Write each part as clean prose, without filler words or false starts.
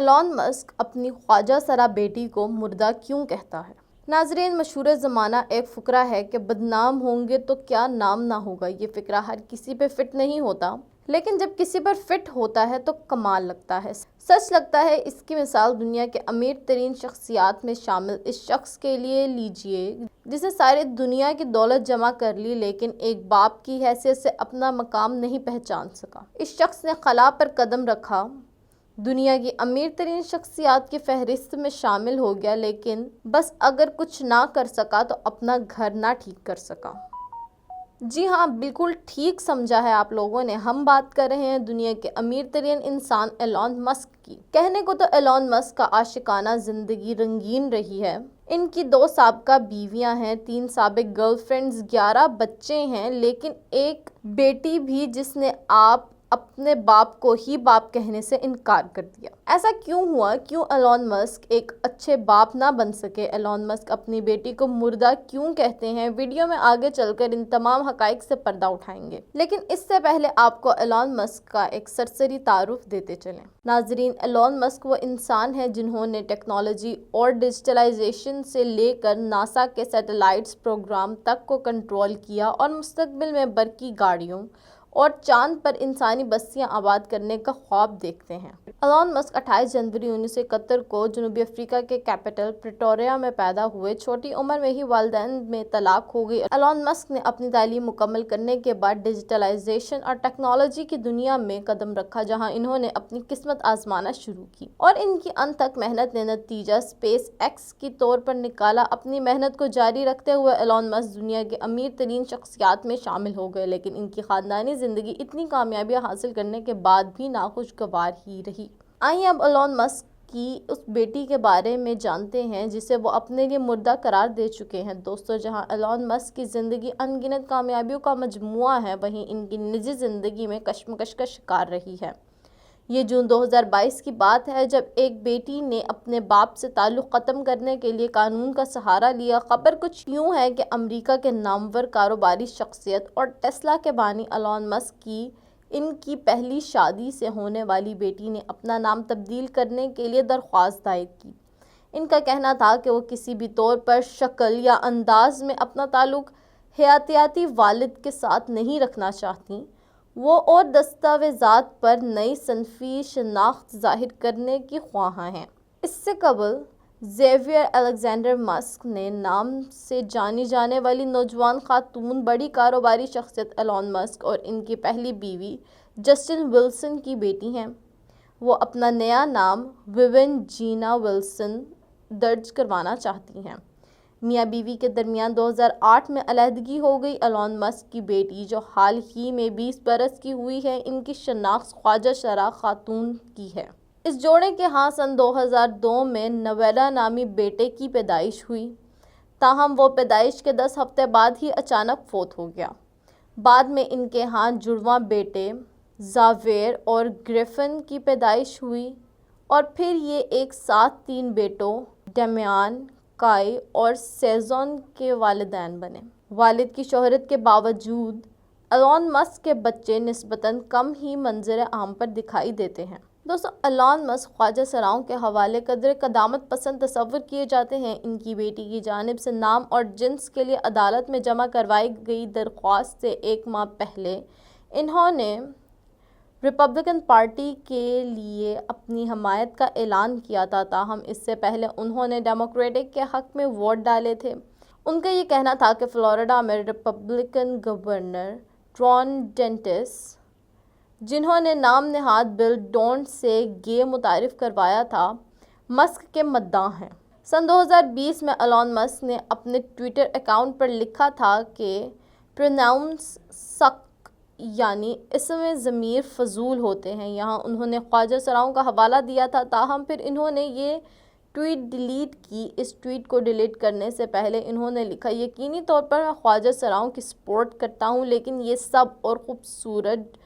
Elon Musk اپنی خواجہ سرا بیٹی کو مردہ کیوں کہتا ہے؟ ناظرین، مشہور زمانہ ایک فقرہ ہے کہ بدنام ہوں گے تو کیا نام نہ ہوگا۔ یہ فقرہ ہر کسی پہ فٹ نہیں ہوتا، لیکن جب کسی پر فٹ ہوتا ہے تو کمال لگتا ہے، سچ لگتا ہے۔ اس کی مثال دنیا کے امیر ترین شخصیات میں شامل اس شخص کے لیے لیجئے جس نے ساری دنیا کی دولت جمع کر لی لیکن ایک باپ کی حیثیت سے اپنا مقام نہیں پہچان سکا۔ اس شخص نے خلا پر قدم رکھا، دنیا کی امیر ترین شخصیات کی فہرست میں شامل ہو گیا، لیکن بس اگر کچھ نہ کر سکا تو اپنا گھر نہ ٹھیک کر سکا۔ جی ہاں، بالکل ٹھیک سمجھا ہے آپ لوگوں نے، ہم بات کر رہے ہیں دنیا کے امیر ترین انسان ایلون مسک کی۔ کہنے کو تو ایلون مسک کا عاشقانہ زندگی رنگین رہی ہے۔ ان کی 2 سابقہ بیویاں ہیں، 3 سابق گرل فرینڈز، 11 بچے ہیں، لیکن ایک بیٹی بھی جس نے اپنے باپ کو ہی باپ کہنے سے انکار کر دیا۔ ایسا کیوں ہوا؟ کیوں ایلون مسک ایک اچھے باپ نہ بن سکے؟ ایلون مسک اپنی بیٹی کو مردہ کیوں کہتے ہیں؟ ویڈیو میں آگے چل کر ان تمام حقائق سے پردہ اٹھائیں گے، لیکن اس سے پہلے آپ کو ایلون مسک کا ایک سرسری تعارف دیتے چلیں۔ ناظرین، ایلون مسک وہ انسان ہیں جنہوں نے ٹیکنالوجی اور ڈیجیٹلائزیشن سے لے کر ناسا کے سیٹلائٹس پروگرام تک کو کنٹرول کیا اور مستقبل میں برقی گاڑیوں اور چاند پر انسانی بستیاں آباد کرنے کا خواب دیکھتے ہیں۔ ایلون مسک 28 جنوری 1971 کو جنوبی افریقہ کے کیپٹل پریٹوریا میں پیدا ہوئے۔ چھوٹی عمر میں ہی والدین میں طلاق ہو گئی۔ ایلون مسک نے اپنی تعلیم مکمل کرنے کے بعد ڈیجیٹلائزیشن اور ٹیکنالوجی کی دنیا میں قدم رکھا، جہاں انہوں نے اپنی قسمت آزمانا شروع کی اور ان کی انتھک محنت نے نتیجہ اسپیس ایکس کے طور پر نکالا۔ اپنی محنت کو جاری رکھتے ہوئے ایلون مسک دنیا کے امیر ترین شخصیات میں شامل ہو گئے، لیکن ان کی خاندانی زندگی اتنی کامیابیاں حاصل کرنے کے بعد بھی ناخوشگوار ہی رہی۔ آئیے اب ایلون مسک کی اس بیٹی کے بارے میں جانتے ہیں جسے وہ اپنے لیے مردہ قرار دے چکے ہیں۔ دوستو، جہاں ایلون مسک کی زندگی ان گنت کامیابیوں کا مجموعہ ہے، وہیں ان کی نجی زندگی میں کشمکش کا شکار رہی ہے۔ یہ جون 2022 کی بات ہے جب ایک بیٹی نے اپنے باپ سے تعلق ختم کرنے کے لیے قانون کا سہارا لیا۔ خبر کچھ یوں ہے کہ امریکہ کے نامور کاروباری شخصیت اور ٹیسلا کے بانی ایلون مسک کی ان کی پہلی شادی سے ہونے والی بیٹی نے اپنا نام تبدیل کرنے کے لیے درخواست دائر کی۔ ان کا کہنا تھا کہ وہ کسی بھی طور پر، شکل یا انداز میں اپنا تعلق حیاتیاتی والد کے ساتھ نہیں رکھنا چاہتیں۔ وہ اور دستاویزات پر نئی صنفی شناخت ظاہر کرنے کی خواہاں ہیں۔ اس سے قبل زیویئر الیگزینڈر مسک نے نام سے جانی جانے والی نوجوان خاتون بڑی کاروباری شخصیت ایلون مسک اور ان کی پہلی بیوی جسٹن ولسن کی بیٹی ہیں۔ وہ اپنا نیا نام ویوین جینا ولسن درج کروانا چاہتی ہیں۔ میاں بیوی کے درمیان 2008 میں علیحدگی ہو گئی۔ ایلون مسک کی بیٹی، جو حال ہی میں 20 برس کی ہوئی ہے، ان کی شناخت خواجہ سرا خاتون کی ہے۔ اس جوڑے کے ہاں سن 2002 میں نویلا نامی بیٹے کی پیدائش ہوئی، تاہم وہ پیدائش کے 10 ہفتے بعد ہی اچانک فوت ہو گیا۔ بعد میں ان کے ہاں جڑواں بیٹے زاویئر اور گریفن کی پیدائش ہوئی اور پھر یہ ایک ساتھ 3 بیٹوں ڈیمیان، کائی اور سیزون کے والدین بنے۔ والد کی شہرت کے باوجود ایلون مسک کے بچے نسبتاً کم ہی منظر عام پر دکھائی دیتے ہیں۔ دوستو، ایلون مسک خواجہ سراؤں کے حوالے قدر قدامت پسند تصور کیے جاتے ہیں۔ ان کی بیٹی کی جانب سے نام اور جنس کے لیے عدالت میں جمع کروائی گئی درخواست سے 1 ماہ پہلے انہوں نے ریپبلکن پارٹی کے لیے اپنی حمایت کا اعلان کیا تھا، تاہم اس سے پہلے انہوں نے ڈیموکریٹک کے حق میں ووٹ ڈالے تھے۔ ان کا یہ کہنا تھا کہ فلوریڈا میں ریپبلکن گورنر رون ڈینٹس، جنہوں نے نام نہاد بل ڈونٹ سے گے متعارف کروایا تھا، مسک کے مداح ہیں۔ سن 2020 میں ایلون مسک نے اپنے ٹویٹر اکاؤنٹ پر لکھا تھا کہ پروناؤنس سک یعنی اسم ضمیر فضول ہوتے ہیں۔ یہاں انہوں نے خواجہ سراؤں کا حوالہ دیا تھا، تاہم پھر انہوں نے یہ ٹویٹ ڈیلیٹ کی۔ اس ٹویٹ کو ڈیلیٹ کرنے سے پہلے انہوں نے لکھا، یقینی طور پر میں خواجہ سراؤں کی سپورٹ کرتا ہوں، لیکن یہ سب اور خوبصورت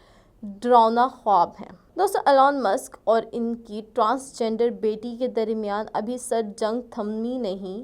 ڈراؤنا خواب ہیں۔ دوستو، ایلون مسک اور ان کی ٹرانسجنڈر بیٹی کے درمیان ابھی سر جنگ تھمی نہیں۔